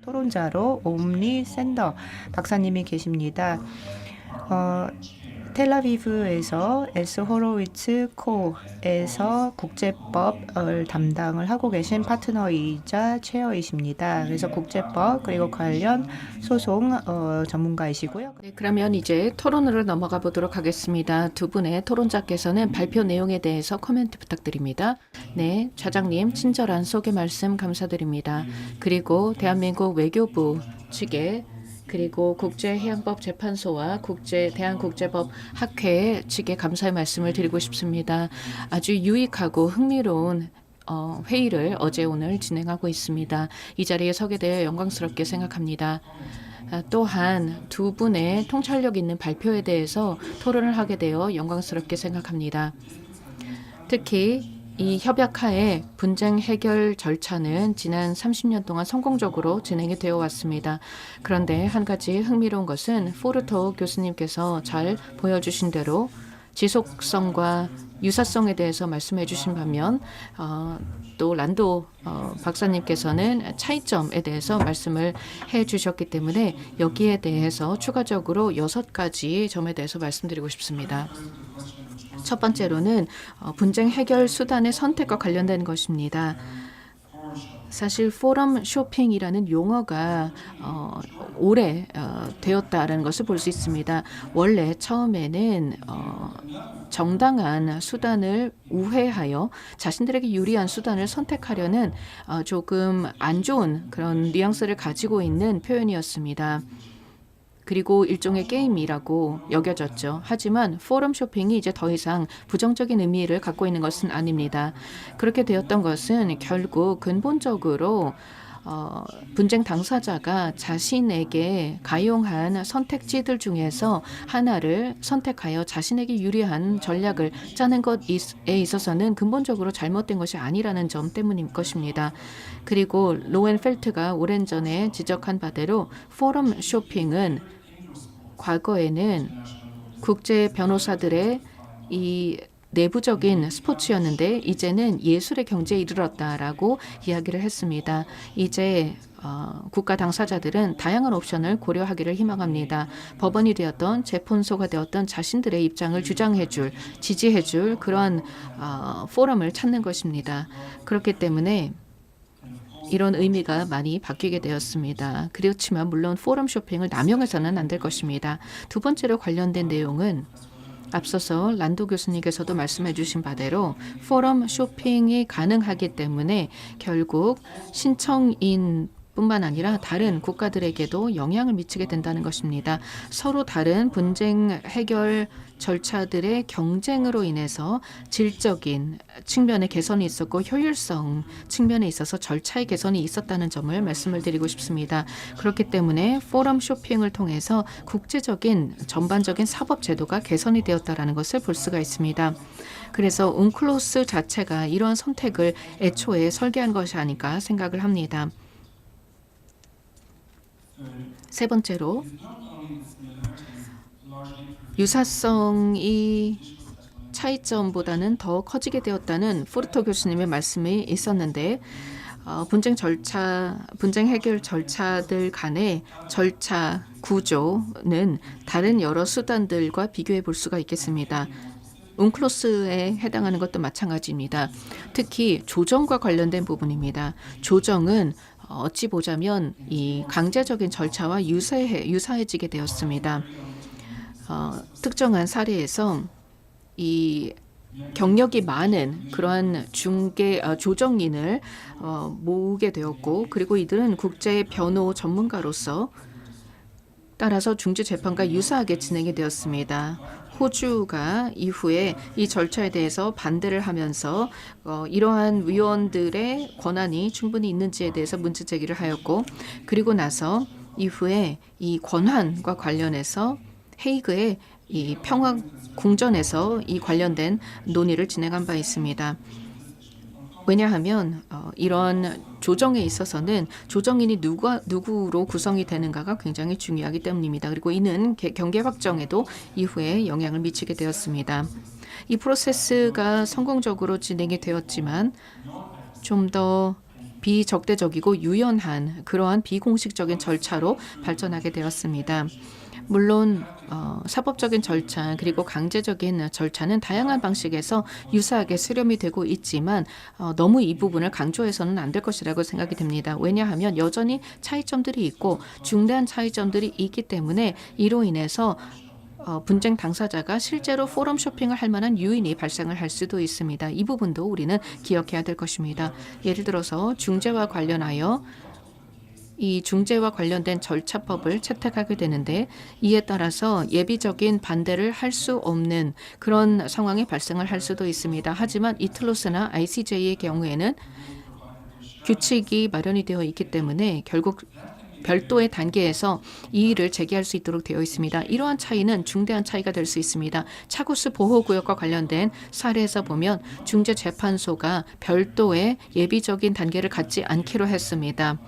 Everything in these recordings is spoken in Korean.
토론자로 옴리 샌더 박사님이 계십니다. 어, 텔아비브에서 에스 호로위츠 코에서 국제법을 담당을 하고 계신 파트너이자 체어이십니다. 그래서 국제법 그리고 관련 소송 전문가이시고요. 네, 그러면 이제 토론으로 넘어가 보도록 하겠습니다. 두 분의 토론자께서는 발표 내용에 대해서 코멘트 부탁드립니다. 네, 차장님 친절한 소개 말씀 감사드립니다. 그리고 대한민국 외교부 측에 그리고 국제해양법재판소와 대한국제법학회 측에 감사의 말씀을 드리고 싶습니다. 아주 유익하고 흥미로운 회의를 어제 오늘 진행하고 있습니다. 이 자리에 서게 되어 영광스럽게 생각합니다. 또한 두 분의 통찰력 있는 발표에 대해서 토론을 하게 되어 영광스럽게 생각합니다. 특히 이 협약하에 분쟁 해결 절차는 지난 30년 동안 성공적으로 진행이 되어 왔습니다. 그런데 한 가지 흥미로운 것은 포르토 교수님께서 잘 보여주신 대로 지속성과 유사성에 대해서 말씀해 주신 반면 또 란도 박사님께서는 차이점에 대해서 말씀을 해 주셨기 때문에 여기에 대해서 추가적으로 6가지 점에 대해서 말씀드리고 싶습니다. 첫 번째로는 분쟁 해결 수단의 선택과 관련된 것입니다. 사실 포럼 쇼핑이라는 용어가 오래 되었다라는 것을 볼 수 있습니다. 원래 처음에는 정당한 수단을 우회하여 자신들에게 유리한 수단을 선택하려는 조금 안 좋은 그런 뉘앙스를 가지고 있는 표현이었습니다. 그리고 일종의 게임이라고 여겨졌죠. 하지만 포럼 쇼핑이 이제 더 이상 부정적인 의미를 갖고 있는 것은 아닙니다. 그렇게 되었던 것은 결국 근본적으로 분쟁 당사자가 자신에게 가용한 선택지들 중에서 하나를 선택하여 자신에게 유리한 전략을 짜는 것에 있어서는 근본적으로 잘못된 것이 아니라는 점 때문일 것입니다. 그리고 로엔펠트가 오랜 전에 지적한 바대로 포럼 쇼핑은 과거에는 국제 변호사들의 이 내부적인 스포츠였는데 이제는 예술의 경지에 이르렀다라고 이야기를 했습니다. 이제 국가 당사자들은 다양한 옵션을 고려하기를 희망합니다. 법원이 되었던 재판소가 되었던 자신들의 입장을 주장해줄, 지지해줄 그런 포럼을 찾는 것입니다. 그렇기 때문에 이런 의미가 많이 바뀌게 되었습니다. 그렇지만 물론 포럼 쇼핑을 남용해서는 안 될 것입니다. 두 번째로 관련된 내용은 앞서서 란도 교수님께서도 말씀해 주신 바대로 포럼 쇼핑이 가능하기 때문에 결국 신청인 뿐만 아니라 다른 국가들에게도 영향을 미치게 된다는 것입니다. 서로 다른 분쟁 해결 절차들의 경쟁으로 인해서 질적인 측면의 개선이 있었고 효율성 측면에 있어서 절차의 개선이 있었다는 점을 말씀을 드리고 싶습니다. 그렇기 때문에 포럼 쇼핑을 통해서 국제적인 전반적인 사법 제도가 개선이 되었다는 것을 볼 수가 있습니다. 그래서 웅클로스 자체가 이러한 선택을 애초에 설계한 것이 아닐까 생각을 합니다. 세 번째로 유사성이 차이점보다는 더 커지게 되었다는 포르토 교수님의 말씀이 있었는데 분쟁 해결 절차들 간의 절차 구조는 다른 여러 수단들과 비교해 볼 수가 있겠습니다. 웅클로스에 해당하는 것도 마찬가지입니다. 특히 조정과 관련된 부분입니다. 조정은 어찌 보자면 이 강제적인 절차와 유사해지게 되었습니다. 특정한 사례에서 이 경력이 많은 그러한 조정인을 모으게 되었고 그리고 이들은 국제 변호 전문가로서 따라서 중재 재판과 유사하게 진행이 되었습니다. 호주가 이후에 이 절차에 대해서 반대를 하면서 이러한 위원들의 권한이 충분히 있는지에 대해서 문제 제기를 하였고 그리고 나서 이후에 이 권한과 관련해서 헤이그의 이 평화 궁전에서 이 관련된 논의를 진행한 바 있습니다. 왜냐하면 이런 조정에 있어서는 조정인이 누구로 구성이 되는가가 굉장히 중요하기 때문입니다. 그리고 이는 경계 확정에도 이후에 영향을 미치게 되었습니다. 이 프로세스가 성공적으로 진행이 되었지만 좀 더 비적대적이고 유연한 그러한 비공식적인 절차로 발전하게 되었습니다. 물론 사법적인 절차 그리고 강제적인 절차는 다양한 방식에서 유사하게 수렴이 되고 있지만 너무 이 부분을 강조해서는 안 될 것이라고 생각이 됩니다. 왜냐하면 여전히 차이점들이 있고 중대한 차이점들이 있기 때문에 이로 인해서 분쟁 당사자가 실제로 포럼 쇼핑을 할 만한 요인이 발생을 할 수도 있습니다. 이 부분도 우리는 기억해야 될 것입니다. 예를 들어서 중재와 관련하여 이 중재와 관련된 절차법을 채택하게 되는데 이에 따라서 예비적인 반대를 할 수 없는 그런 상황이 발생을 할 수도 있습니다. 하지만 이틀로스나 ICJ의 경우에는 규칙이 마련이 되어 있기 때문에 결국 별도의 단계에서 이의를 제기할 수 있도록 되어 있습니다. 이러한 차이는 중대한 차이가 될 수 있습니다. 차고스 보호구역과 관련된 사례에서 보면 중재재판소가 별도의 예비적인 단계를 갖지 않기로 했습니다.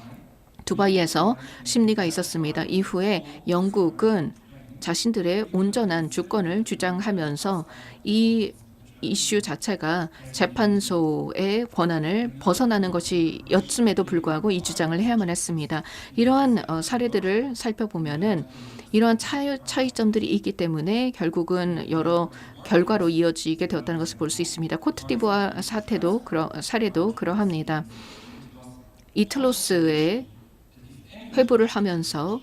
두바이에서 심리가 있었습니다. 이후에 영국은 자신들의 온전한 주권을 주장하면서 이 이슈 자체가 재판소의 권한을 벗어나는 것이었음에도 불구하고 이 주장을 해야만 했습니다. 이러한 사례들을 살펴보면은 이러한 차이점들이 있기 때문에 결국은 여러 결과로 이어지게 되었다는 것을 볼 수 있습니다. 코트디부아 사례도 그러합니다. 이틀로스의 회부를 하면서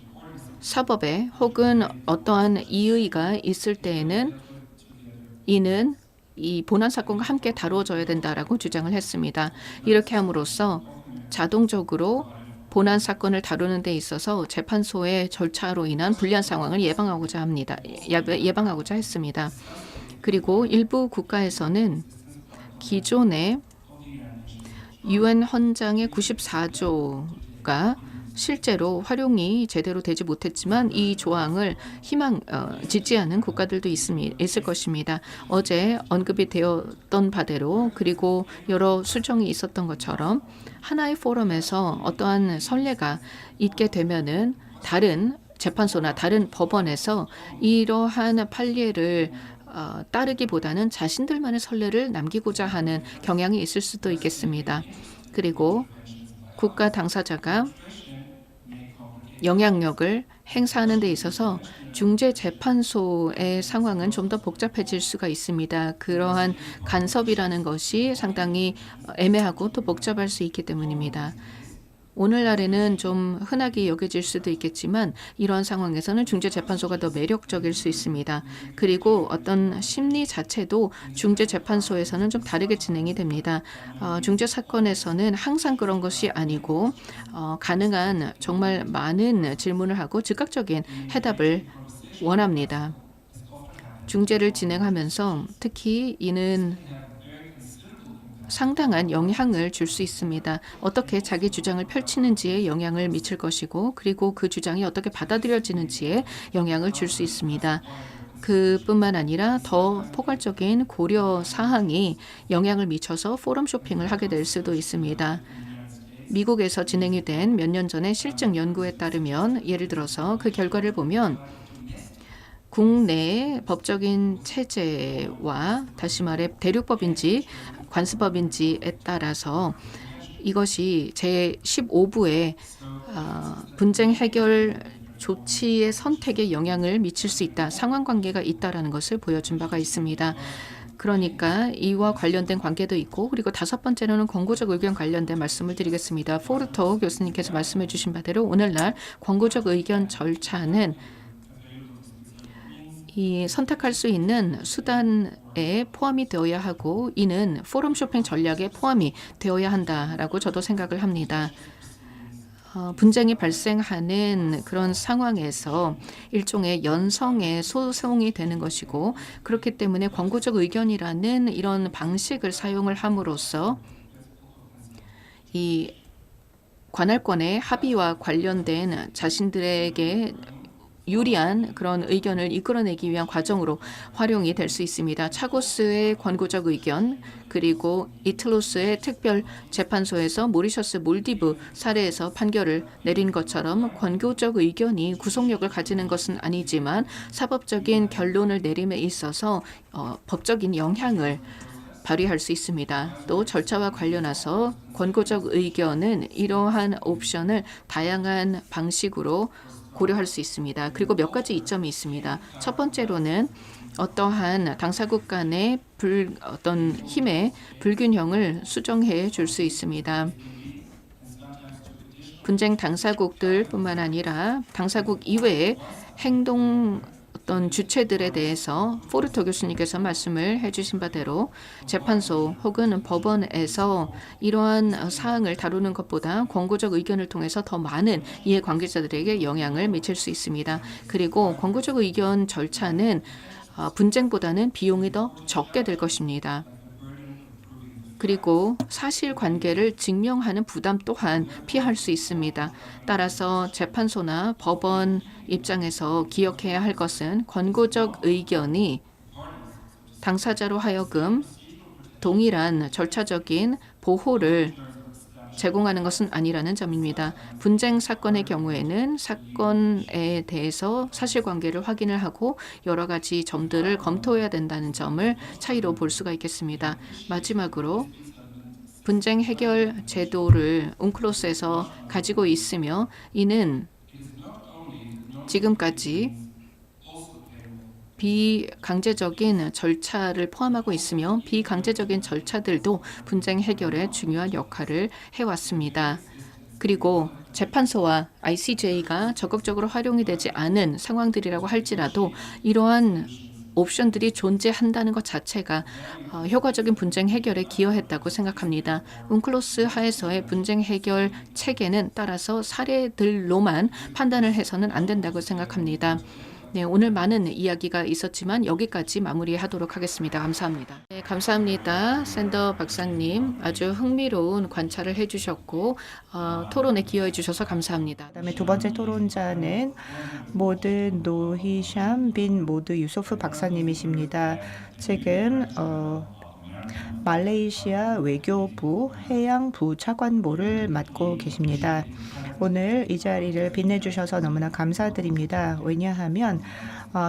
사법에 혹은 어떠한 이의가 있을 때에는 이는 이 본안 사건과 함께 다루어져야 된다라고 주장을 했습니다. 이렇게 함으로써 자동적으로 본안 사건을 다루는 데 있어서 재판소의 절차로 인한 불리한 상황을 예방하고자 했습니다. 그리고 일부 국가에서는 기존의 UN 헌장의 94조가 실제로 활용이 제대로 되지 못했지만 이 조항을 지지하는 국가들도 있을 것입니다. 어제 언급이 되었던 바대로 그리고 여러 수정이 있었던 것처럼 하나의 포럼에서 어떠한 선례가 있게 되면은 다른 재판소나 다른 법원에서 이러한 판례를 따르기보다는 자신들만의 선례를 남기고자 하는 경향이 있을 수도 있겠습니다. 그리고 국가 당사자가 영향력을 행사하는 데 있어서 중재재판소의 상황은 좀 더 복잡해질 수가 있습니다. 그러한 간섭이라는 것이 상당히 애매하고 또 복잡할 수 있기 때문입니다. 오늘날에는 좀 흔하게 여겨질 수도 있겠지만 이러한 상황에서는 중재재판소가 더 매력적일 수 있습니다. 그리고 어떤 심리 자체도 중재재판소에서는 좀 다르게 진행이 됩니다. 중재사건에서는 항상 그런 것이 아니고 가능한 정말 많은 질문을 하고 즉각적인 해답을 원합니다. 중재를 진행하면서 특히 이는 상당한 영향을 줄 수 있습니다. 어떻게 자기 주장을 펼치는지에 영향을 미칠 것이고 그리고 그 주장이 어떻게 받아들여지는지에 영향을 줄 수 있습니다. 그뿐만 아니라 더 포괄적인 고려 사항이 영향을 미쳐서 포럼 쇼핑을 하게 될 수도 있습니다. 미국에서 진행이 된 몇 년 전의 실증 연구에 따르면 예를 들어서 그 결과를 보면 국내 법적인 체제와 다시 말해 대륙법인지 관습법인지에 따라서 이것이 제15부의 분쟁 해결 조치의 선택에 영향을 미칠 수 있다. 상관관계가 있다라는 것을 보여준 바가 있습니다. 그러니까 이와 관련된 관계도 있고 그리고 다섯 번째로는 권고적 의견 관련된 말씀을 드리겠습니다. 포르토 교수님께서 말씀해 주신 바대로 오늘날 권고적 의견 절차는 이 선택할 수 있는 수단에 포함이 되어야 하고 이는 포럼 쇼핑 전략에 포함이 되어야 한다라고 저도 생각을 합니다. 분쟁이 발생하는 그런 상황에서 일종의 연성의 소송이 되는 것이고 그렇기 때문에 권고적 의견이라는 이런 방식을 사용을 함으로써 이 관할권의 합의와 관련된 자신들에게 유리한 그런 의견을 이끌어내기 위한 과정으로 활용이 될 수 있습니다. 차고스의 권고적 의견 그리고 이틀로스의 특별 재판소에서 모리셔스 몰디브 사례에서 판결을 내린 것처럼 권고적 의견이 구속력을 가지는 것은 아니지만 사법적인 결론을 내림에 있어서 법적인 영향을 발휘할 수 있습니다. 또 절차와 관련해서 권고적 의견은 이러한 옵션을 다양한 방식으로 고려할 수 있습니다. 그리고 몇 가지 이점이 있습니다. 첫 번째로는 어떠한 당사국 간의 어떤 힘의 불균형을 수정해 줄 수 있습니다. 분쟁 당사국들뿐만 아니라 당사국 이외의 행동 어떤 주체들에 대해서 포르토 교수님께서 말씀을 해주신 바대로 재판소 혹은 법원에서 이러한 사항을 다루는 것보다 권고적 의견을 통해서 더 많은 이해관계자들에게 영향을 미칠 수 있습니다. 그리고 권고적 의견 절차는 분쟁보다는 비용이 더 적게 될 것입니다. 그리고 사실관계를 증명하는 부담 또한 피할 수 있습니다. 따라서 재판소나 법원 입장에서 기억해야 할 것은 권고적 의견이 당사자로 하여금 동일한 절차적인 보호를 제공하는 것은 아니라는 점입니다. 분쟁 사건의 경우에는 사건에 대해서 사실관계를 확인을 하고 여러 가지 점들을 검토해야 된다는 점을 차이로 볼 수가 있겠습니다. 마지막으로 분쟁 해결 제도를 웅클로스에서 가지고 있으며 이는 지금까지 비강제적인 절차를 포함하고 있으며 비강제적인 절차들도 분쟁 해결에 중요한 역할을 해왔습니다. 그리고 재판소와 ICJ가 적극적으로 활용이 되지 않은 상황들이라고 할지라도 이러한 옵션들이 존재한다는 것 자체가 효과적인 분쟁 해결에 기여했다고 생각합니다. 웅클로스 하에서의 분쟁 해결 체계는 따라서 사례들로만 판단을 해서는 안 된다고 생각합니다. 네, 오늘 많은 이야기가 있었지만 여기까지 마무리하도록 하겠습니다. 감사합니다. 네, 감사합니다. 샌더 박사님 아주 흥미로운 관찰을 해주셨고 토론에 기여해 주셔서 감사합니다. 그다음에 두 번째 토론자는 모드 노히샴 빈 모드 유소프 박사님이십니다. 지금 말레이시아 외교부 해양부 차관보를 맡고 계십니다. 오늘 이 자리를 빛내주셔서 너무나 감사드립니다. 왜냐하면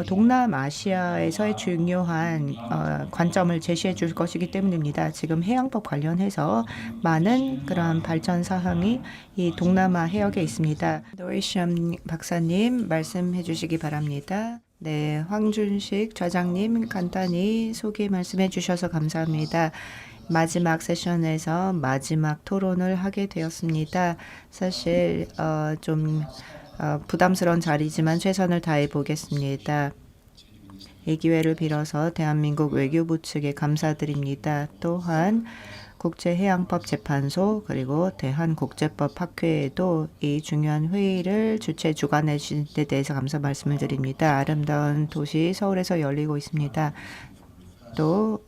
동남아시아에서의 중요한 관점을 제시해 줄 것이기 때문입니다. 지금 해양법 관련해서 많은 그러한 발전 사항이 이 동남아 해역에 있습니다. 노이샴 박사님 말씀해 주시기 바랍니다. 네, 황준식 좌장님 간단히 소개 말씀해 주셔서 감사합니다. 마지막 세션에서 마지막 토론을 하게 되었습니다. 사실 좀 부담스러운 자리지만 최선을 다해 보겠습니다. 이 기회를 빌어서 대한민국 외교부 측에 감사드립니다. 또한 국제해양법재판소 그리고 대한국제법학회에도 이 중요한 회의를 주관해 주신 데 대해서 감사 말씀을 드립니다. 아름다운 도시 서울에서 열리고 있습니다. 또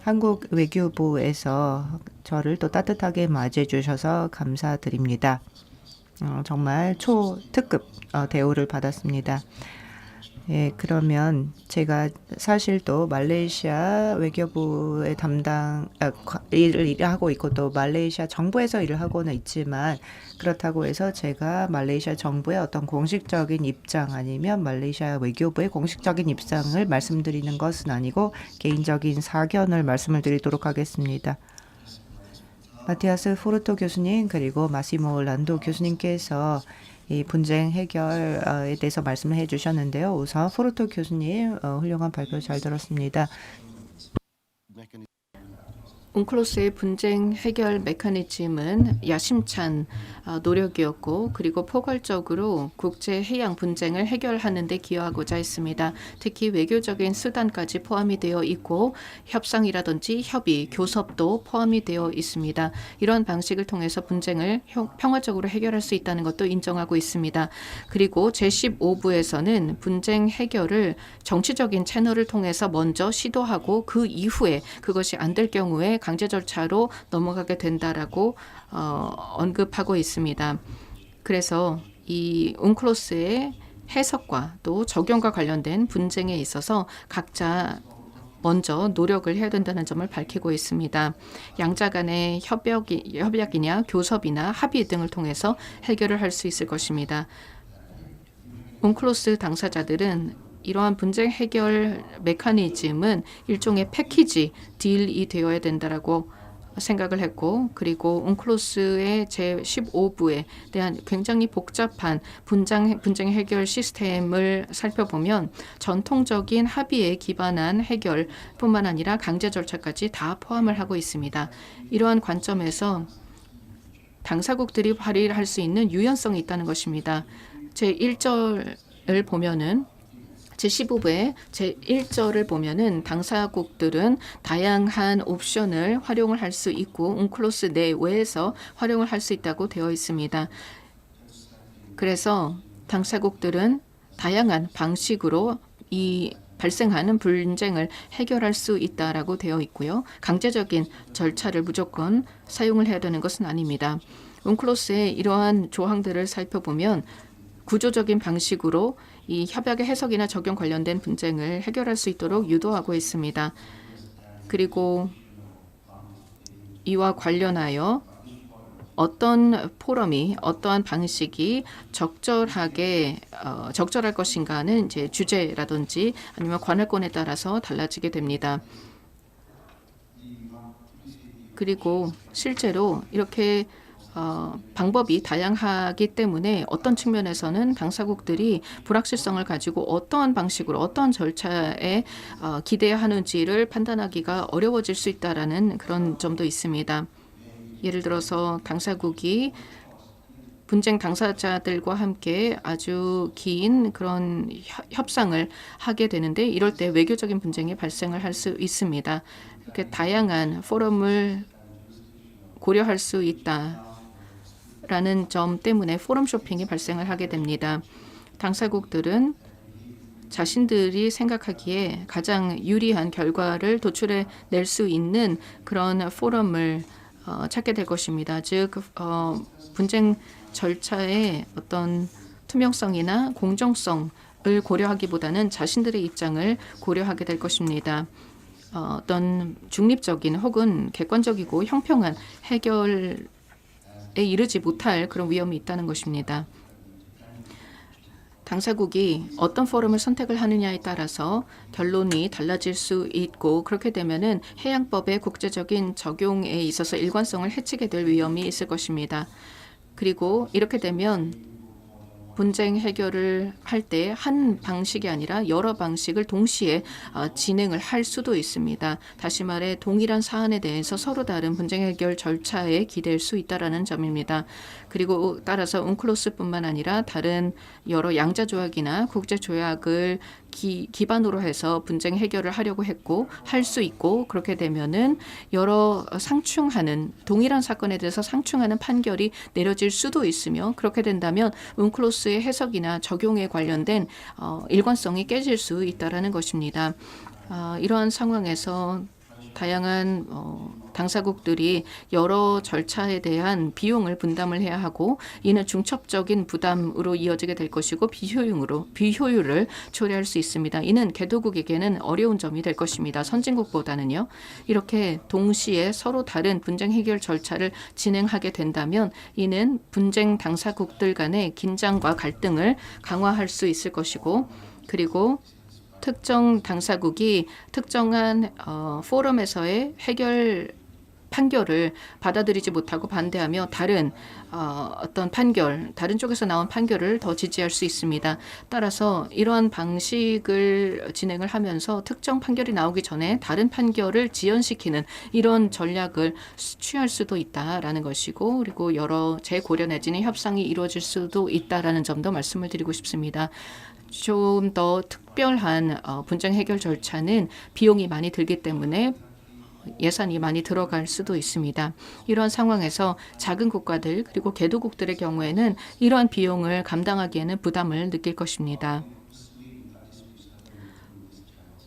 한국 외교부에서 저를 또 따뜻하게 맞이해 주셔서 감사드립니다. 정말 초특급 대우를 받았습니다. 예, 그러면 제가 사실 또 말레이시아 외교부의 일을 하고 있고 또 말레이시아 정부에서 일을 하고는 있지만 그렇다고 해서 제가 말레이시아 정부의 어떤 공식적인 입장 아니면 말레이시아 외교부의 공식적인 입장을 말씀드리는 것은 아니고 개인적인 사견을 말씀을 드리도록 하겠습니다. 마티아스 포르토 교수님 그리고 마시모 란도 교수님께서 이 분쟁 해결에 대해서 말씀을 해주셨는데요. 우선 포르토 교수님 훌륭한 발표 잘 들었습니다. 웅클로스의 분쟁 해결 메커니즘은 야심찬 노력이었고 그리고 포괄적으로 국제 해양 분쟁을 해결하는 데 기여하고자 했습니다. 특히 외교적인 수단까지 포함이 되어 있고 협상이라든지 협의, 교섭도 포함이 되어 있습니다. 이런 방식을 통해서 분쟁을 평화적으로 해결할 수 있다는 것도 인정하고 있습니다. 그리고 제15부에서는 분쟁 해결을 정치적인 채널을 통해서 먼저 시도하고 그 이후에 그것이 안 될 경우에 강제 절차로 넘어가게 된다라고 언급하고 있습니다. 그래서 이 웅클로스의 해석과 또 적용과 관련된 분쟁에 있어서 각자 먼저 노력을 해야 된다는 점을 밝히고 있습니다. 양자 간의 협약이냐 교섭이나 합의 등을 통해서 해결을 할 수 있을 것입니다. 웅클로스 당사자들은 이러한 분쟁 해결 메커니즘은 일종의 패키지 딜이 되어야 된다라고 생각을 했고, 그리고 운클로스의 제15부에 대한 굉장히 복잡한 분쟁 해결 시스템을 살펴보면 전통적인 합의에 기반한 해결뿐만 아니라 강제 절차까지 다 포함을 하고 있습니다. 이러한 관점에서 당사국들이 발휘할 수 있는 유연성이 있다는 것입니다. 제1절을 보면은 제15부의 제1절을 보면은 당사국들은 다양한 옵션을 활용을 할 수 있고 운클로스 내외에서 활용을 할 수 있다고 되어 있습니다. 그래서 당사국들은 다양한 방식으로 이 발생하는 분쟁을 해결할 수 있다라고 되어 있고요. 강제적인 절차를 무조건 사용을 해야 되는 것은 아닙니다. 운클로스의 이러한 조항들을 살펴보면 구조적인 방식으로 이 협약의 해석이나 적용 관련된 분쟁을 해결할 수 있도록 유도하고 있습니다. 그리고 이와 관련하여 어떤 포럼이 어떠한 방식이 적절할 것인가는 이제 주제라든지 아니면 관할권에 따라서 달라지게 됩니다. 그리고 실제로 이렇게 방법이 다양하기 때문에 어떤 측면에서는 당사국들이 불확실성을 가지고 어떠한 방식으로 어떠한 절차에 기대해야 하는지를 판단하기가 어려워질 수 있다라는 그런 점도 있습니다. 예를 들어서 당사국이 분쟁 당사자들과 함께 아주 긴 그런 협상을 하게 되는데 이럴 때 외교적인 분쟁이 발생을 할 수 있습니다. 이렇게 다양한 포럼을 고려할 수 있다라는 점 때문에 포럼 쇼핑이 발생을 하게 됩니다. 당사국들은 자신들이 생각하기에 가장 유리한 결과를 도출해 낼 수 있는 그런 포럼을 찾게 될 것입니다. 즉 분쟁 절차의 어떤 투명성이나 공정성을 고려하기보다는 자신들의 입장을 고려하게 될 것입니다. 어떤 중립적인 혹은 객관적이고 형평한 해결에 이르지 못할 그런 위험이 있다는 것입니다. 당사국이 어떤 포럼을 선택을 하느냐에 따라서 결론이 달라질 수 있고 그렇게 되면은 해양법의 국제적인 적용에 있어서 일관성을 해치게 될 위험이 있을 것입니다. 그리고 이렇게 되면 분쟁 해결을 할 때 한 방식이 아니라 여러 방식을 동시에 진행을 할 수도 있습니다. 다시 말해 동일한 사안에 대해서 서로 다른 분쟁 해결 절차에 기댈 수 있다라는 점입니다. 그리고 따라서 운클로스뿐만 아니라 다른 여러 양자 조약이나 국제 조약을 기반으로 해서 분쟁 해결을 하려고 했고 할 수 있고 그렇게 되면은 여러 상충하는 동일한 사건에 대해서 상충하는 판결이 내려질 수도 있으며 그렇게 된다면 운클로스의 해석이나 적용에 관련된 일관성이 깨질 수 있다라는 것입니다. 이러한 상황에서 다양한 당사국들이 여러 절차에 대한 비용을 분담을 해야 하고 이는 중첩적인 부담으로 이어지게 될 것이고 비효율을 초래할 수 있습니다. 이는 개도국에게는 어려운 점이 될 것입니다. 선진국보다는요. 이렇게 동시에 서로 다른 분쟁 해결 절차를 진행하게 된다면 이는 분쟁 당사국들 간의 긴장과 갈등을 강화할 수 있을 것이고 그리고 특정 당사국이 특정한 포럼에서의 해결 판결을 받아들이지 못하고 반대하며 다른 다른 쪽에서 나온 판결을 더 지지할 수 있습니다. 따라서 이러한 방식을 진행을 하면서 특정 판결이 나오기 전에 다른 판결을 지연시키는 이런 전략을 취할 수도 있다라는 것이고 그리고 여러 재고려 내지는 협상이 이루어질 수도 있다라는 점도 말씀을 드리고 싶습니다. 좀 더 특별한 분쟁 해결 절차는 비용이 많이 들기 때문에 예산이 많이 들어갈 수도 있습니다. 이러한 상황에서 작은 국가들 그리고 개도국들의 경우에는 이러한 비용을 감당하기에는 부담을 느낄 것입니다.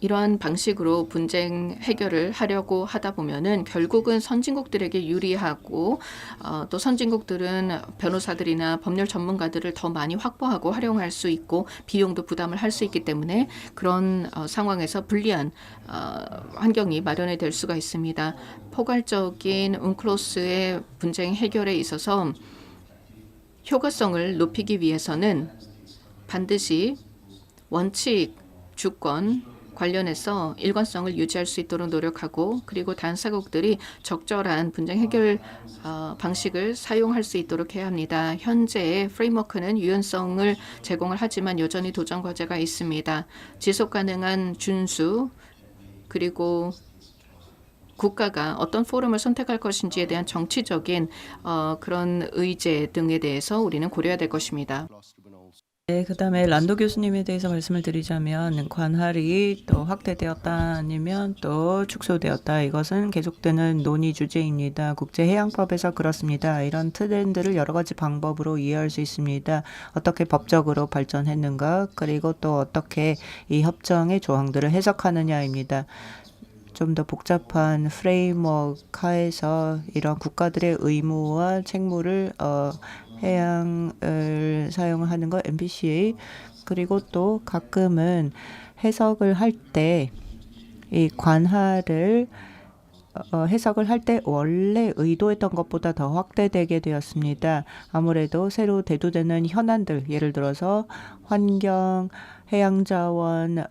이러한 방식으로 분쟁 해결을 하려고 하다 보면은 결국은 선진국들에게 유리하고 또 선진국들은 변호사들이나 법률 전문가들을 더 많이 확보하고 활용할 수 있고 비용도 부담을 할 수 있기 때문에 그런 상황에서 불리한 환경이 마련이 될 수가 있습니다. 포괄적인 운클로스의 분쟁 해결에 있어서 효과성을 높이기 위해서는 반드시 원칙 주권 관련해서 일관성을 유지할 수 있도록 노력하고 그리고 당사국들이 적절한 분쟁 해결 방식을 사용할 수 있도록 해야 합니다. 현재의 프레임워크는 유연성을 제공을 하지만 여전히 도전 과제가 있습니다. 지속 가능한 준수 그리고 국가가 어떤 포럼을 선택할 것인지에 대한 정치적인 그런 의제 등에 대해서 우리는 고려해야 될 것입니다. 네, 그다음에 란도 교수님에 대해서 말씀을 드리자면 관할이 또 확대되었다 아니면 또 축소되었다. 이것은 계속되는 논의 주제입니다. 국제해양법에서 그렇습니다. 이런 트렌드를 여러 가지 방법으로 이해할 수 있습니다. 어떻게 법적으로 발전했는가 그리고 또 어떻게 이 협정의 조항들을 해석하느냐입니다. 좀 더 복잡한 프레임워크 하에서 이런 국가들의 의무와 책무를 해양을 사용하는 것 NPCA 그리고 또 가끔은 해석을 할 때 이 관할을 해석을 할 때 원래 의도했던 것보다 더 확대되게 되었습니다. 아무래도 새로 대두되는 현안들 예를 들어서 환경, 해양자원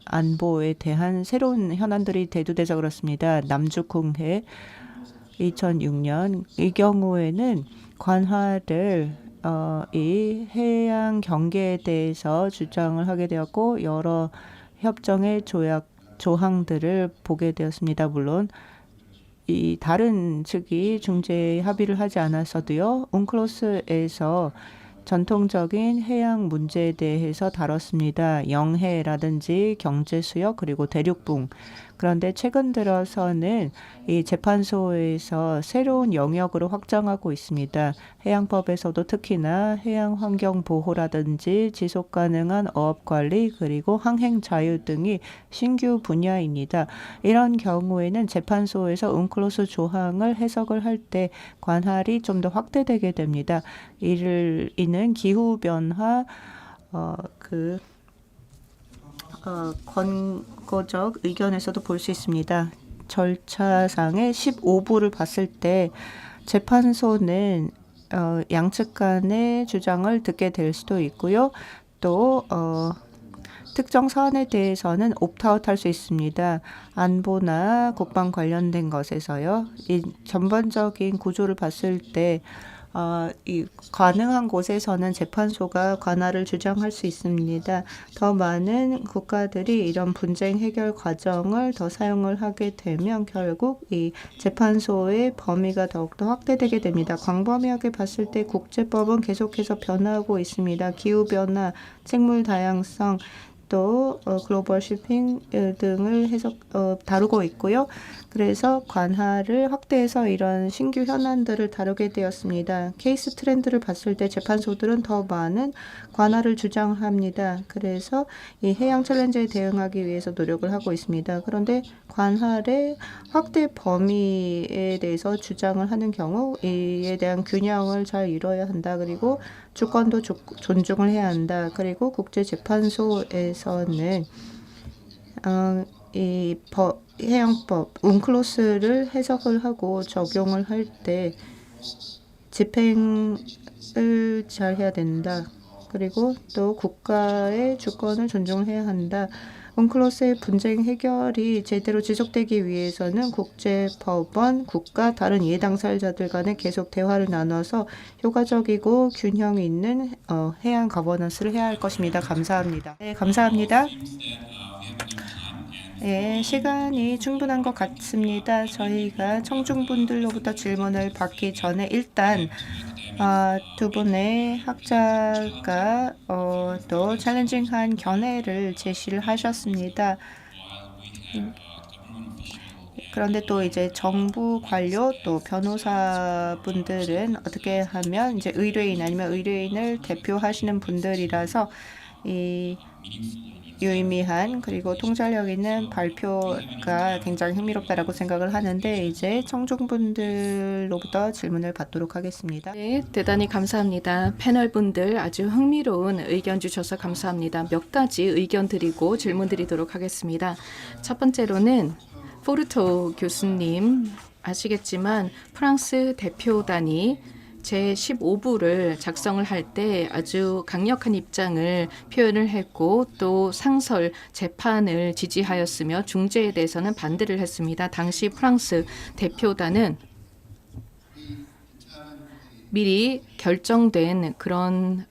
안보에 대한 새로운 현안들이 대두돼서 그렇습니다. 남중국해 2006년 이 경우에는 관할을 이 해양 경계에 대해서 주장을 하게 되었고 여러 협정의 조항들을 보게 되었습니다. 물론 이 다른 측이 중재 합의를 하지 않았어도요. 웅클로스에서 전통적인 해양 문제에 대해서 다뤘습니다. 영해라든지 경제수역 그리고 대륙붕. 그런데 최근 들어서는 이 재판소에서 새로운 영역으로 확장하고 있습니다. 해양법에서도 특히나 해양환경보호라든지 지속가능한 어업관리 그리고 항행자유 등이 신규 분야입니다. 이런 경우에는 재판소에서 웅클로스 조항을 해석을 할 때 관할이 좀 더 확대되게 됩니다. 이는 기후변화 권고적 의견에서도 볼 수 있습니다. 절차상의 15부를 봤을 때 재판소는 양측 간의 주장을 듣게 될 수도 있고요. 또 특정 사안에 대해서는 옵트아웃 할 수 있습니다. 안보나 국방 관련된 것에서요. 이 전반적인 구조를 봤을 때 이 가능한 곳에서는 재판소가 관할을 주장할 수 있습니다. 더 많은 국가들이 이런 분쟁 해결 과정을 더 사용을 하게 되면 결국 이 재판소의 범위가 더욱더 확대되게 됩니다. 광범위하게 봤을 때 국제법은 계속해서 변화하고 있습니다. 기후변화, 생물 다양성, 또 글로벌 쇼핑 등을 다루고 있고요. 그래서 관할을 확대해서 이런 신규 현안들을 다루게 되었습니다. 케이스 트렌드를 봤을 때 재판소들은 더 많은 관할을 주장합니다. 그래서 이 해양 챌린저에 대응하기 위해서 노력을 하고 있습니다. 그런데 관할의 확대 범위에 대해서 주장을 하는 경우 이에 대한 균형을 잘 이뤄야 한다. 그리고 주권도 존중을 해야 한다. 그리고 국제재판소에서는 이 해양법 웅클로스를 해석을 하고 적용을 할 때 집행을 잘 해야 된다. 그리고 또 국가의 주권을 존중을 해야 한다. 웅클로스의 분쟁 해결이 제대로 지속되기 위해서는 국제법원, 국가, 다른 이해 당사자들 간에 계속 대화를 나눠서 효과적이고 균형 있는 해양 거버넌스를 해야 할 것입니다. 감사합니다. 네, 감사합니다. 네, 시간이 충분한 것 같습니다. 저희가 청중분들로부터 질문을 받기 전에 일단 두 분의 학자가 또 챌린징한 견해를 제시를 하셨습니다. 그런데 또 이제 정부 관료 또 변호사분들은 어떻게 하면 이제 의뢰인 아니면 의뢰인을 대표하시는 분들이라서 이 유의미한 그리고 통찰력 있는 발표가 굉장히 흥미롭다라고 생각을 하는데 이제 청중분들로부터 질문을 받도록 하겠습니다. 네, 대단히 감사합니다. 패널분들 아주 흥미로운 의견 주셔서 감사합니다. 몇 가지 의견 드리고 질문 드리도록 하겠습니다. 첫 번째로는 포르토 교수님 아시겠지만 프랑스 대표단이 제15부를 작성을 할 때 아주 강력한 입장을 표현을 했고 또 상설 재판을 지지하였으며 중재에 대해서는 반대를 했습니다. 당시 프랑스 대표단은 미리 결정된 그런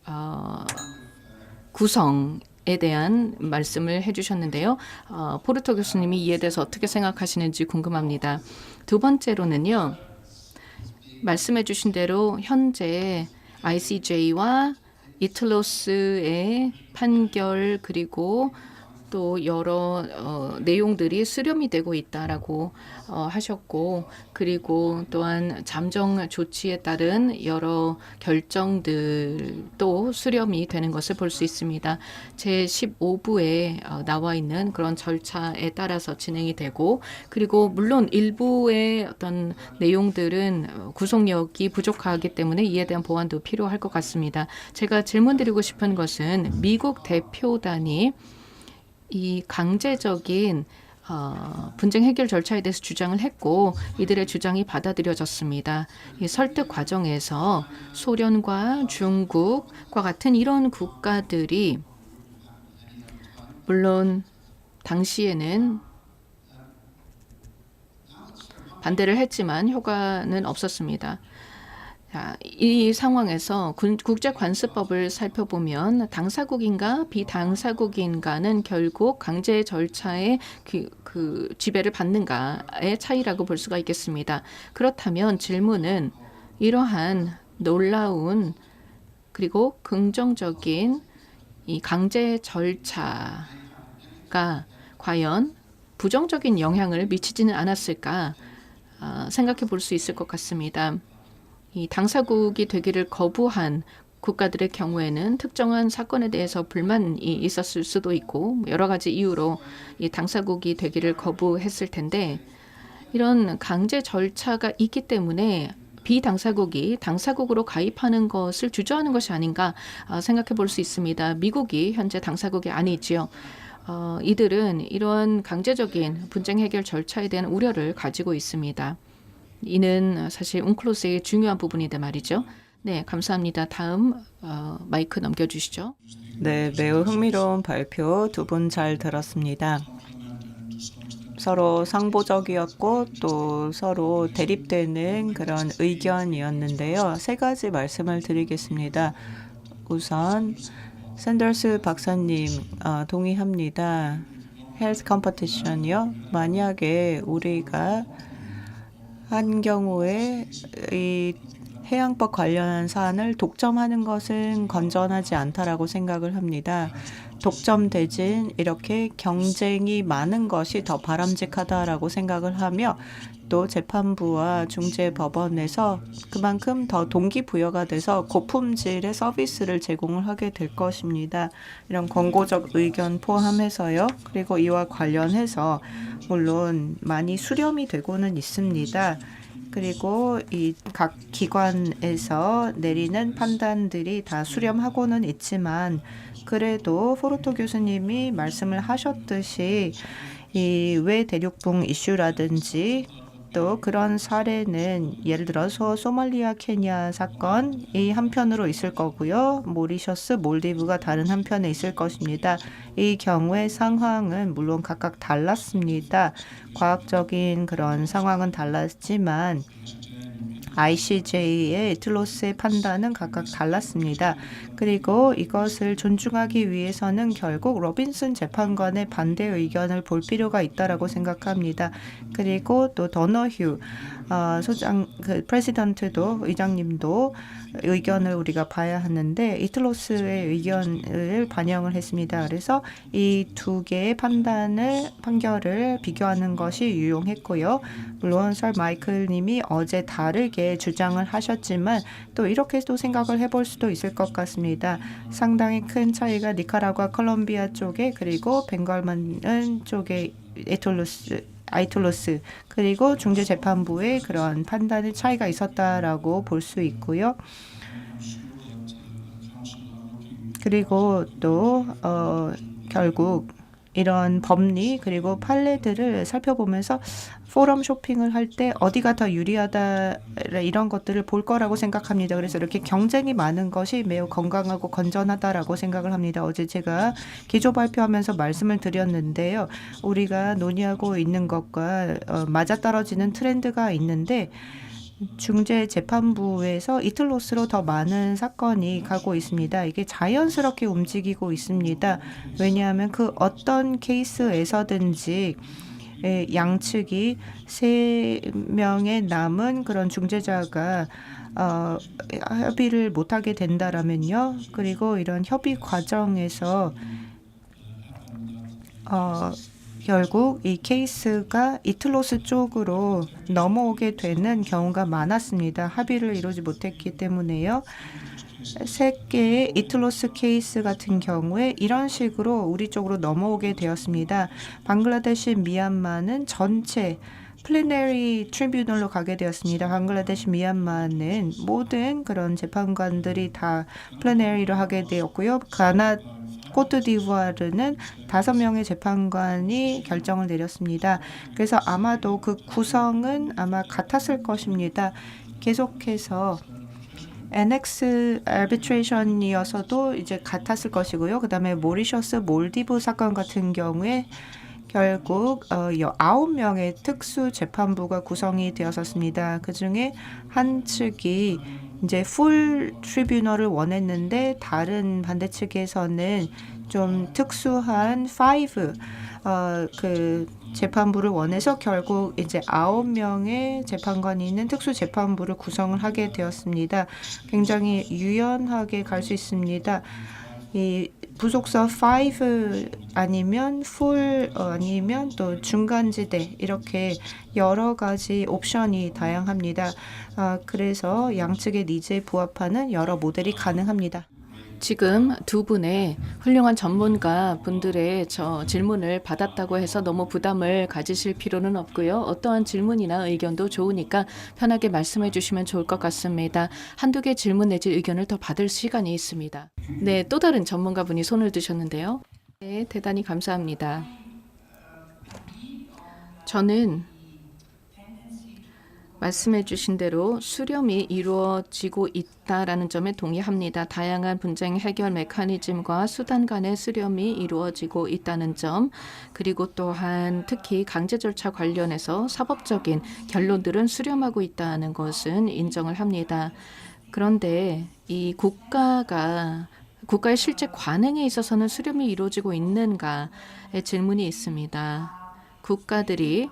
구성에 대한 말씀을 해주셨는데요. 포르토 교수님이 이에 대해서 어떻게 생각하시는지 궁금합니다. 두 번째로는요. 말씀해 주신 대로 현재 ICJ와 이틀로스의 판결 그리고 또 여러 내용들이 수렴이 되고 있다라고 하셨고 그리고 또한 잠정 조치에 따른 여러 결정들도 수렴이 되는 것을 볼 수 있습니다. 제15부에 나와 있는 그런 절차에 따라서 진행이 되고 그리고 물론 일부의 어떤 내용들은 구속력이 부족하기 때문에 이에 대한 보완도 필요할 것 같습니다. 제가 질문드리고 싶은 것은 미국 대표단이 이 강제적인 분쟁 해결 절차에 대해서 주장을 했고 이들의 주장이 받아들여졌습니다. 이 설득 과정에서 소련과 중국과 같은 이런 국가들이 물론 당시에는 반대를 했지만 효과는 없었습니다. 자, 이 상황에서 국제관습법을 살펴보면 당사국인가 비당사국인가는 결국 강제 절차의 그 지배를 받는가의 차이라고 볼 수가 있겠습니다. 그렇다면 질문은 이러한 놀라운 그리고 긍정적인 이 강제 절차가 과연 부정적인 영향을 미치지는 않았을까 생각해 볼 수 있을 것 같습니다. 이 당사국이 되기를 거부한 국가들의 경우에는 특정한 사건에 대해서 불만이 있었을 수도 있고 여러 가지 이유로 이 당사국이 되기를 거부했을 텐데 이런 강제 절차가 있기 때문에 비당사국이 당사국으로 가입하는 것을 주저하는 것이 아닌가 생각해 볼 수 있습니다. 미국이 현재 당사국이 아니지요. 이들은 이러한 강제적인 분쟁 해결 절차에 대한 우려를 가지고 있습니다. 이는 사실 웅클로스의 중요한 부분인데 말이죠. 네, 감사합니다. 다음 마이크 넘겨주시죠. 네, 매우 흥미로운 발표 두 분 잘 들었습니다. 서로 상보적이었고 또 서로 대립되는 그런 의견이었는데요. 세 가지 말씀을 드리겠습니다. 우선 샌더스 박사님 동의합니다. 헬스 컴퍼티션이요. 만약에 우리가 한 경우에 이 해양법 관련한 사안을 독점하는 것은 건전하지 않다라고 생각을 합니다. 독점 대신 이렇게 경쟁이 많은 것이 더 바람직하다라고 생각을 하며 또 재판부와 중재법원에서 그만큼 더 동기부여가 돼서 고품질의 서비스를 제공을 하게 될 것입니다. 이런 권고적 의견 포함해서요. 그리고 이와 관련해서 물론 많이 수렴이 되고는 있습니다. 그리고 이 각 기관에서 내리는 판단들이 다 수렴하고는 있지만 그래도 포르토 교수님이 말씀을 하셨듯이 이 외대륙붕 이슈라든지 또 그런 사례는 예를 들어서 소말리아, 케냐 사건이 한편으로 있을 거고요. 모리셔스, 몰디브가 다른 한편에 있을 것입니다. 이 경우의 상황은 물론 각각 달랐습니다. 과학적인 그런 상황은 달랐지만 ICJ의 이틀로스의 판단은 각각 달랐습니다. 그리고 이것을 존중하기 위해서는 결국 로빈슨 재판관의 반대 의견을 볼 필요가 있다라고 생각합니다. 그리고 또 더너휴 소장 프레지던트도 의장님도 의견을 우리가 봐야 하는데 이틀로스의 의견을 반영을 했습니다. 그래서 이 두 개의 판결을 비교하는 것이 유용했고요. 물론 설 마이클 님이 어제 다르게 주장을 하셨지만 또 이렇게 또 생각을 해볼 수도 있을 것 같습니다. 상당히 큰 차이가 니카라과 콜롬비아 쪽에 그리고 벵갈만 쪽에 아이톨로스 그리고 중재재판부의 그런 판단의 차이가 있었다라고 볼 수 있고요. 그리고 또 결국 이런 법리 그리고 판례들을 살펴보면서 포럼 쇼핑을 할 때 어디가 더 유리하다 이런 것들을 볼 거라고 생각합니다. 그래서 이렇게 경쟁이 많은 것이 매우 건강하고 건전하다라고 생각을 합니다. 어제 제가 기조 발표하면서 말씀을 드렸는데요. 우리가 논의하고 있는 것과 맞아떨어지는 트렌드가 있는데 중재재판부에서 이틀로스로 더 많은 사건이 가고 있습니다. 이게 자연스럽게 움직이고 있습니다. 왜냐하면 그 어떤 케이스에서든지 양측이 3명의 남은 그런 중재자가 협의를 못하게 된다라면요. 그리고 이런 협의 과정에서 결국 이 케이스가 이틀로스 쪽으로 넘어오게 되는 경우가 많았습니다. 합의를 이루지 못했기 때문에요. 3개의 이틀로스 케이스 같은 경우에 이런 식으로 우리 쪽으로 넘어오게 되었습니다. 방글라데시, 미얀마는 전체 플래너리 트리뷰널로 가게 되었습니다. 방글라데시, 미얀마는 모든 그런 재판관들이 다 플래너리로 하게 되었고요. 코트디부아르는 5명의 재판관이 결정을 내렸습니다. 그래서 아마도 그 구성은 아마 같았을 것입니다. 계속해서 NX arbitration이어서도 이제 같았을 것이고요. 그 다음에 모리셔스, 몰디브 사건 같은 경우에 결국 9명의 특수 재판부가 구성이 되었었습니다. 그 중에 한 측이 이제 풀 트리뷰널을 원했는데 다른 반대 측에서는 좀 특수한 5 그 재판부를 원해서 결국 이제 9명의 재판관이 있는 특수 재판부를 구성을 하게 되었습니다. 굉장히 유연하게 갈 수 있습니다. 이 부속서 5 아니면 풀 아니면 또 중간지대 이렇게 여러 가지 옵션이 다양합니다. 그래서 양측의 니즈에 부합하는 여러 모델이 가능합니다. 지금 두 분의 훌륭한 전문가 분들의 질문을 받았다고 해서 너무 부담을 가지실 필요는 없고요. 어떠한 질문이나 의견도 좋으니까 편하게 말씀해 주시면 좋을 것 같습니다. 한두 개 질문 내지 의견을 더 받을 시간이 있습니다. 네, 또 다른 전문가분이 손을 드셨는데요. 네, 대단히 감사합니다. 저는 말씀해 주신 대로 수렴이 이루어지고 있다라는 점에 동의합니다. 다양한 분쟁 해결 메커니즘과 수단 간의 수렴이 이루어지고 있다는 점, 그리고 또한 특히 강제 절차 관련해서 사법적인 결론들은 수렴하고 있다는 것은 인정을 합니다. 그런데 이 국가의 실제 관행에 있어서는 수렴이 이루어지고 있는가의 질문이 있습니다. 국가들이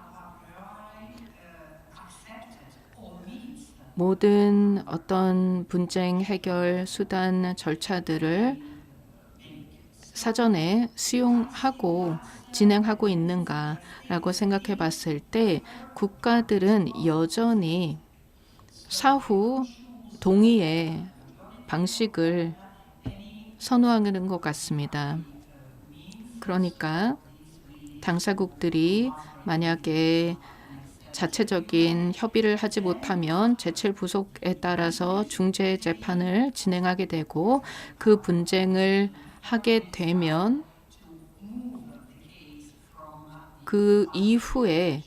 모든 어떤 분쟁 해결 수단 절차들을 사전에 수용하고 진행하고 있는가라고 생각해 봤을 때 국가들은 여전히 사후 동의의 방식을 선호하는 것 같습니다. 그러니까 당사국들이 만약에 자체적인 협의를 하지 못하면 제칠 부속에 따라서 중재 재판을 진행하게 되고 그 분쟁을 하게 되면 그 이후에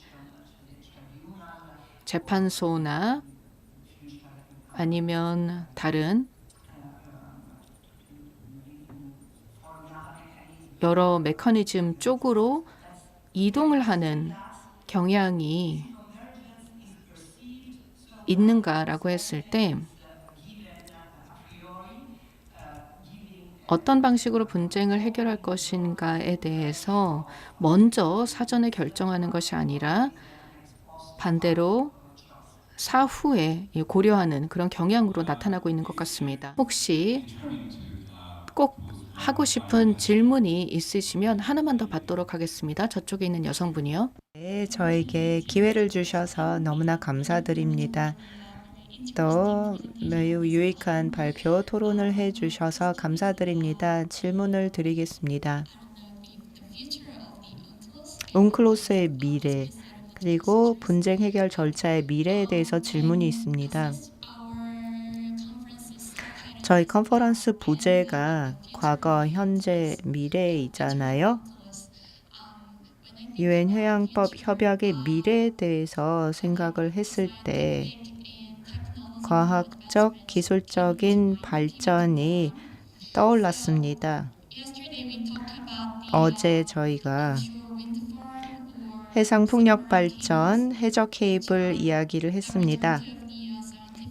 재판소나 아니면 다른 여러 메커니즘 쪽으로 이동을 하는 경향이 있는가라고 했을 때 어떤 방식으로 분쟁을 해결할 것인가에 대해서 먼저 사전에 결정하는 것이 아니라 반대로 사후에 고려하는 그런 경향으로 나타나고 있는 것 같습니다. 혹시 꼭 하고 싶은 질문이 있으시면 하나만 더 받도록 하겠습니다. 저쪽에 있는 여성분이요. 네, 저에게 기회를 주셔서 너무나 감사드립니다. 또 매우 유익한 발표 토론을 해주셔서 감사드립니다. 질문을 드리겠습니다. 웅클로스의 미래 그리고 분쟁 해결 절차의 미래에 대해서 질문이 있습니다. 저희 컨퍼런스 부제가 과거, 현재, 미래이잖아요. 유엔 해양법 협약의 미래에 대해서 생각을 했을 때 과학적, 기술적인 발전이 떠올랐습니다. 어제 저희가 해상 풍력 발전, 해저 케이블 이야기를 했습니다.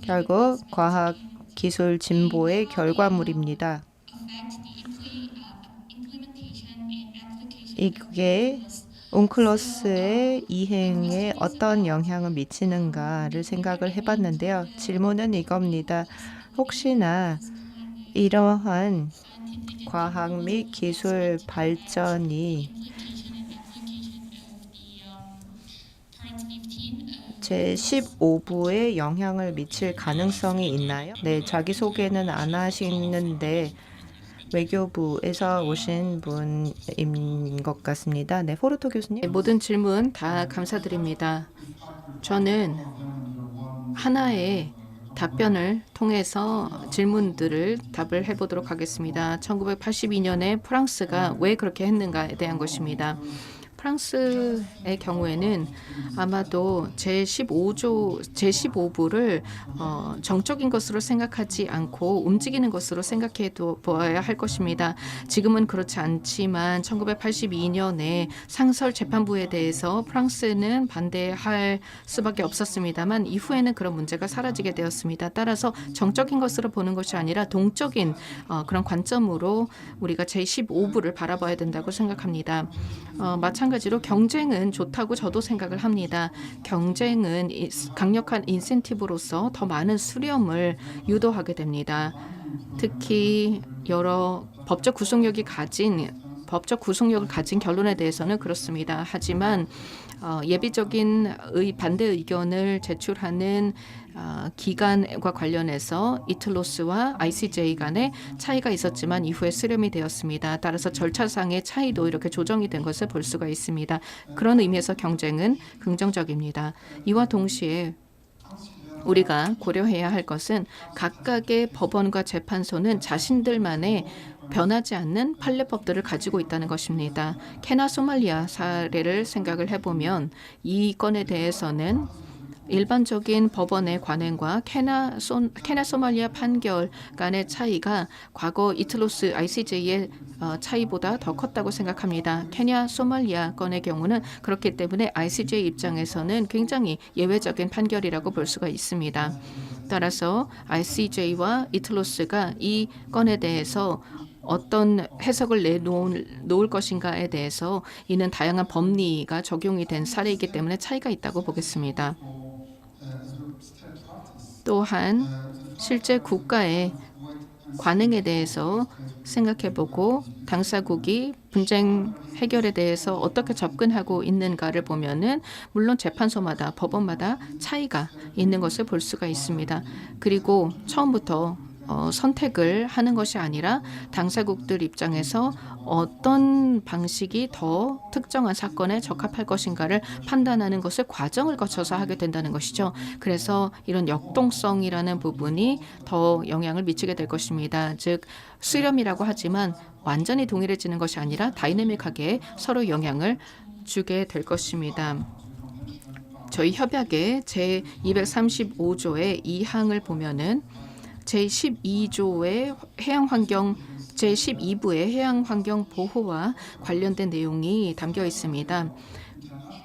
결국 과학 기술 진보의 결과물입니다. 이게 웅클로스의 이행에 어떤 영향을 미치는가를 생각을 해봤는데요. 질문은 이겁니다. 혹시나 이러한 과학 및 기술 발전이 제15부에 영향을 미칠 가능성이 있나요? 네, 자기소개는 안 하시는데 외교부에서 오신 분인 것 같습니다. 네, 포르토 교수님. 모든 질문 다 감사드립니다. 저는 하나의 답변을 통해서 질문들을 답을 해보도록 하겠습니다. 1982년에 프랑스가 왜 그렇게 했는가에 대한 것입니다. 프랑스의 경우에는 아마도 제15부를 정적인 것으로 생각하지 않고 움직이는 것으로 생각해 보아야 할 것입니다. 지금은 그렇지 않지만 1982년에 상설재판부에 대해서 프랑스는 반대할 수밖에 없었습니다만 이후에는 그런 문제가 사라지게 되었습니다. 따라서 정적인 것으로 보는 것이 아니라 동적인 그런 관점으로 우리가 제15부를 바라봐야 된다고 생각합니다. 마찬가지로 경쟁은 좋다고 저도 생각을 합니다. 경쟁은 강력한 인센티브로서 더 많은 수렴을 유도하게 됩니다. 특히 여러 법적 구속력을 가진 결론에 대해서는 그렇습니다. 하지만 예비적인 반대 의견을 제출하는 기간과 관련해서 이틀로스와 ICJ 간의 차이가 있었지만 이후에 수렴이 되었습니다. 따라서 절차상의 차이도 이렇게 조정이 된 것을 볼 수가 있습니다. 그런 의미에서 경쟁은 긍정적입니다. 이와 동시에 우리가 고려해야 할 것은 각각의 법원과 재판소는 자신들만의 변하지 않는 판례법들을 가지고 있다는 것입니다. 케냐 소말리아 사례를 생각을 해보면 이 건에 대해서는 일반적인 법원의 관행과 케냐 소말리아 판결 간의 차이가 과거 이틀로스 ICJ의 차이보다 더 컸다고 생각합니다. 케냐 소말리아 건의 경우는 그렇기 때문에 ICJ 입장에서는 굉장히 예외적인 판결이라고 볼 수가 있습니다. 따라서 ICJ와 이틀로스가 이 건에 대해서 어떤 해석을 내놓을 것인가에 대해서 이는 다양한 법리가 적용이 된 사례이기 때문에 차이가 있다고 보겠습니다. 또한 실제 국가의 관행에 대해서 생각해보고 당사국이 분쟁 해결에 대해서 어떻게 접근하고 있는가를 보면은 물론 재판소마다 법원마다 차이가 있는 것을 볼 수가 있습니다. 그리고 처음부터 선택을 하는 것이 아니라 당사국들 입장에서 어떤 방식이 더 특정한 사건에 적합할 것인가를 판단하는 것을 과정을 거쳐서 하게 된다는 것이죠. 그래서 이런 역동성이라는 부분이 더 영향을 미치게 될 것입니다. 즉 수렴이라고 하지만 완전히 동일해지는 것이 아니라 다이내믹하게 서로 영향을 주게 될 것입니다. 저희 협약의 제235조의 2항을 보면은 제12조의 해양환경 제12부의 해양환경 보호와 관련된 내용이 담겨 있습니다.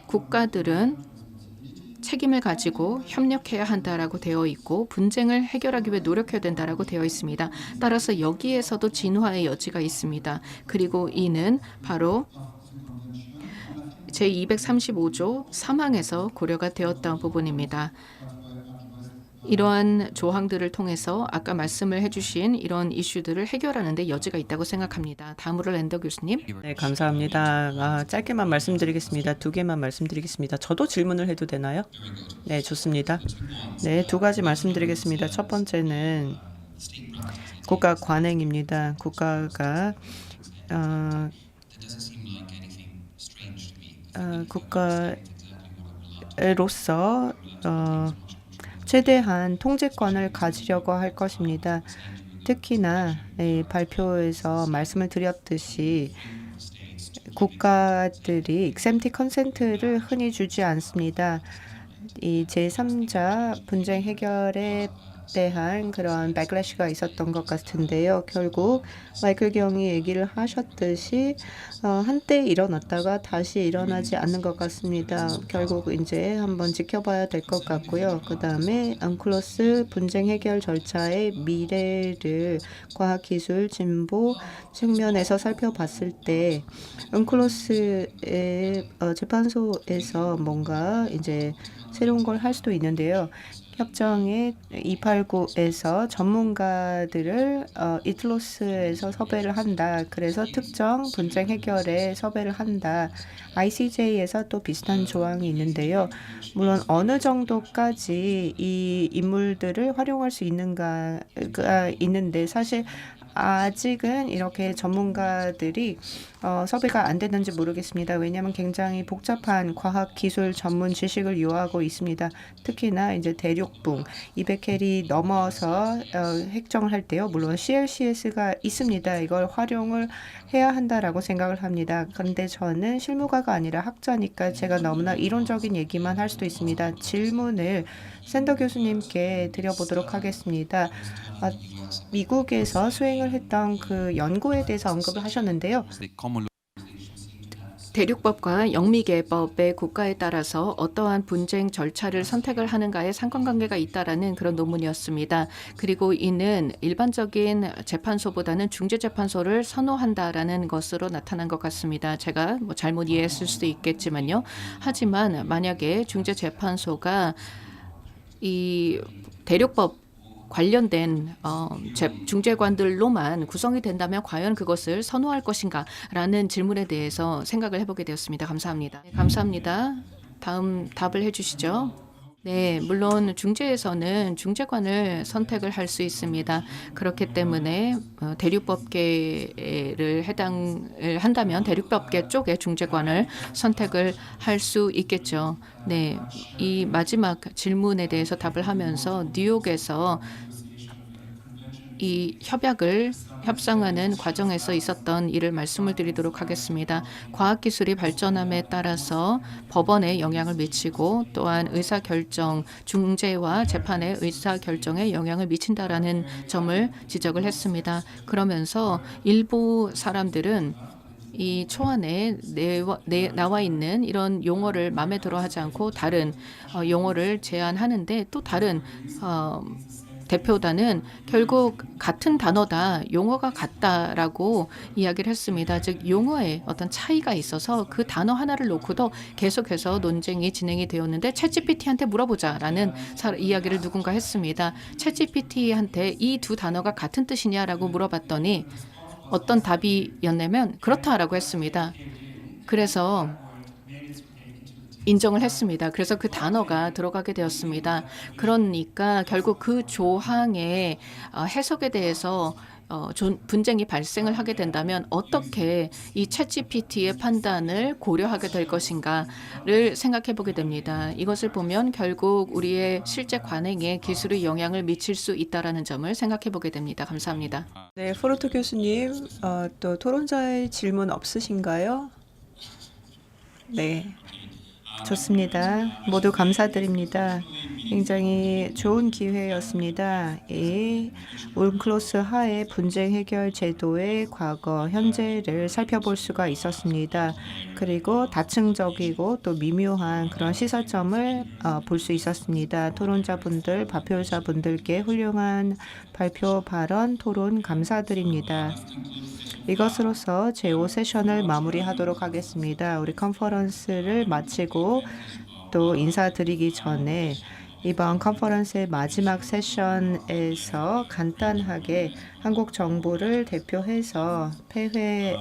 국가들은 책임을 가지고 협력해야 한다라고 되어 있고 분쟁을 해결하기 위해 노력해야 된다라고 되어 있습니다. 따라서 여기에서도 진화의 여지가 있습니다. 그리고 이는 바로 제235조 3항에서 고려가 되었던 부분입니다. 이러한 조항들을 통해서 아까 말씀을 해주신 이런 이슈들을 해결하는 데 여지가 있다고 생각합니다. 다음으로 랜더 교수님. 네, 감사합니다. 짧게만 말씀드리겠습니다. 2개만 말씀드리겠습니다. 저도 질문을 해도 되나요? 네, 좋습니다. 네, 2가지 말씀드리겠습니다. 첫 번째는 국가 관행입니다. 국가가 국가로서 최대한 통제권을 가지려고 할 것입니다. 특히나 발표에서 말씀을 드렸듯이 국가들이 exempt consent를 흔히 주지 않습니다. 이 제3자 분쟁 해결에 대한 그런 backlash가 있었던 것 같은데요. 결국 마이클 경이 얘기를 하셨듯이 한때 일어났다가 다시 일어나지 않는 것 같습니다. 결국 이제 한번 지켜봐야 될 것 같고요. 그 다음에 언클로스 분쟁 해결 절차의 미래를 과학기술 진보 측면에서 살펴봤을 때 언클로스의 재판소에서 뭔가 이제 새로운 걸 할 수도 있는데요. 협정의 289에서 전문가들을 이틀로스에서 섭외를 한다. 그래서 특정 분쟁 해결에 섭외를 한다. ICJ에서 또 비슷한 조항이 있는데요. 물론 어느 정도까지 이 인물들을 활용할 수 있는가가 있는데 사실 아직은 이렇게 전문가들이 섭외가 안 됐는지 모르겠습니다. 왜냐하면 굉장히 복잡한 과학 기술 전문 지식을 요하고 있습니다. 특히나 이제 대륙붕 200헬이 넘어서 핵정을 할 때요. 물론 CLCS가 있습니다. 이걸 활용을 해야 한다라고 생각을 합니다. 그런데 저는 실무가가 아니라 학자니까 제가 너무나 이론적인 얘기만 할 수도 있습니다. 질문을 샌더 교수님께 드려보도록 하겠습니다. 미국에서 수행을 했던 그 연구에 대해서 언급을 하셨는데요. 대륙법과 영미계법의 국가에 따라서 어떠한 분쟁 절차를 선택을 하는가에 상관관계가 있다라는 그런 논문이었습니다. 그리고 이는 일반적인 재판소보다는 중재재판소를 선호한다라는 것으로 나타난 것 같습니다. 제가 뭐 잘못 이해했을 수도 있겠지만요. 하지만 만약에 중재재판소가 이 대륙법 관련된 중재관들로만 구성이 된다면 과연 그것을 선호할 것인가라는 질문에 대해서 생각을 해보게 되었습니다. 감사합니다. 네, 감사합니다. 다음 답을 해주시죠. 네, 물론 중재에서는 중재관을 선택을 할 수 있습니다. 그렇기 때문에 대륙법계를 해당을 한다면 대륙법계 쪽의 중재관을 선택을 할 수 있겠죠. 네, 이 마지막 질문에 대해서 답을 하면서 뉴욕에서 이 협상하는 과정에서 있었던 일을 말씀을 드리도록 하겠습니다. 과학기술이 발전함에 따라서 법원에 영향을 미치고 또한 의사결정, 중재와 재판의 의사결정에 영향을 미친다라는 점을 지적을 했습니다. 그러면서 일부 사람들은 이 초안에 나와 있는 이런 용어를 마음에 들어하지 않고 다른 용어를 제안하는데 또 다른 대표단은 결국 같은 단어다, 용어가 같다라고 이야기를 했습니다. 즉 용어에 어떤 차이가 있어서 그 단어 하나를 놓고도 계속해서 논쟁이 진행이 되었는데 챗GPT한테 물어보자라는 이야기를 누군가 했습니다. 챗GPT한테 이 두 단어가 같은 뜻이냐라고 물어봤더니 어떤 답이었냐면 그렇다라고 했습니다. 그래서 인정을 했습니다. 그래서 그 단어가 들어가게 되었습니다. 그러니까 결국 그 조항의 해석에 대해서 분쟁이 발생을 하게 된다면 어떻게 이 챗GPT의 판단을 고려하게 될 것인가를 생각해 보게 됩니다. 이것을 보면 결국 우리의 실제 관행에 기술의 영향을 미칠 수 있다는 점을 생각해 보게 됩니다. 감사합니다. 네, 포르토 교수님, 또 토론자의 질문 없으신가요? 네. 좋습니다. 모두 감사드립니다. 굉장히 좋은 기회였습니다. 이 운클로스 하의 분쟁 해결 제도의 과거, 현재를 살펴볼 수가 있었습니다. 그리고 다층적이고 또 미묘한 그런 시사점을 볼 수 있었습니다. 토론자분들, 발표자분들께 훌륭한 발표, 발언, 토론 감사드립니다. 이것으로서 제5세션을 마무리하도록 하겠습니다. 우리 컨퍼런스를 마치고 또 인사드리기 전에 이번 컨퍼런스의 마지막 세션에서 간단하게 한국 정부를 대표해서 폐회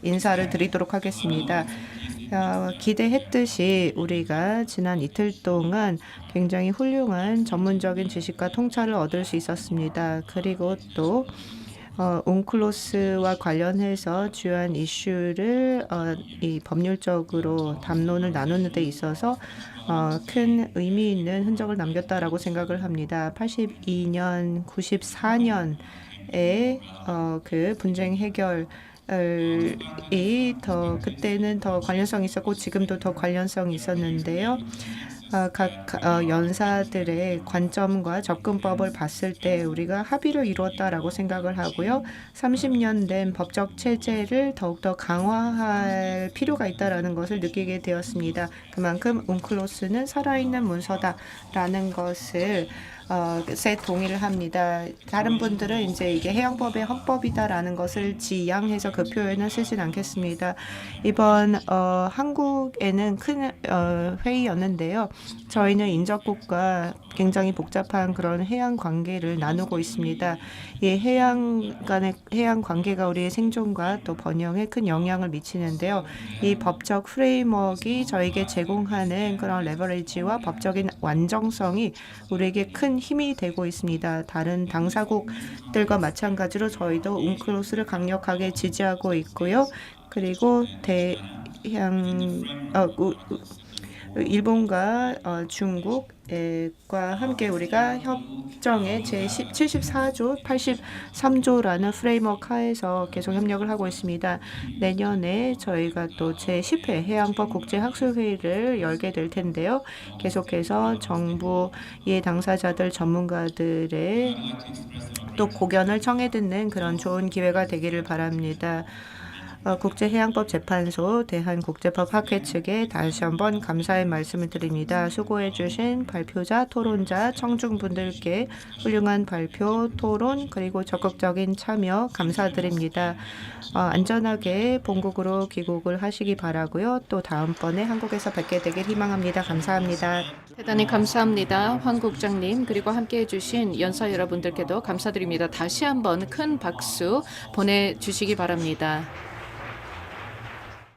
인사를 드리도록 하겠습니다. 기대했듯이 우리가 지난 이틀 동안 굉장히 훌륭한 전문적인 지식과 통찰을 얻을 수 있었습니다. 그리고 또 웅클로스와 관련해서 주요한 이슈를 이 법률적으로 담론을 나누는 데 있어서 큰 의미 있는 흔적을 남겼다라고 생각을 합니다. 82년, 94년에 그 분쟁 해결 더 그때는 더 관련성이 있었고 지금도 더 관련성이 있었는데요. 각 연사들의 관점과 접근법을 봤을 때 우리가 합의를 이루었다라고 생각을 하고요. 30년 된 법적 체제를 더욱더 강화할 필요가 있다라는 것을 느끼게 되었습니다. 그만큼 웅클로스는 살아있는 문서다라는 것을 새 동의를 합니다. 다른 분들은 이제 이게 해양법의 헌법이다라는 것을 지양해서 그 표현을 쓰진 않겠습니다. 이번 한국에는 큰 회의였는데요. 저희는 인접국과 굉장히 복잡한 그런 해양 관계를 나누고 있습니다. 이 해양 관계가 우리의 생존과 또 번영에 큰 영향을 미치는데요. 이 법적 프레임워크가 저에게 제공하는 그런 레버리지와 법적인 완정성이 우리에게 큰 힘이 되고 있습니다. 다른 당사국들과 마찬가지로 저희도 웅클로스를 강력하게 지지하고 있고요. 그리고 일본과 중국과 함께 우리가 협정의 제74조, 83조라는 프레임워크 하에서 계속 협력을 하고 있습니다. 내년에 저희가 또 제10회 해양법 국제학술회의를 열게 될 텐데요. 계속해서 정부의 당사자들, 전문가들의 또 고견을 청해 듣는 그런 좋은 기회가 되기를 바랍니다. 국제해양법 재판소 대한국제법학회 측에 다시 한번 감사의 말씀을 드립니다. 수고해 주신 발표자, 토론자, 청중분들께 훌륭한 발표, 토론 그리고 적극적인 참여 감사드립니다. 안전하게 본국으로 귀국을 하시기 바라고요. 또 다음번에 한국에서 뵙게 되길 희망합니다. 감사합니다. 대단히 감사합니다. 황 국장님 그리고 함께해 주신 연사 여러분들께도 감사드립니다. 다시 한번 큰 박수 보내주시기 바랍니다.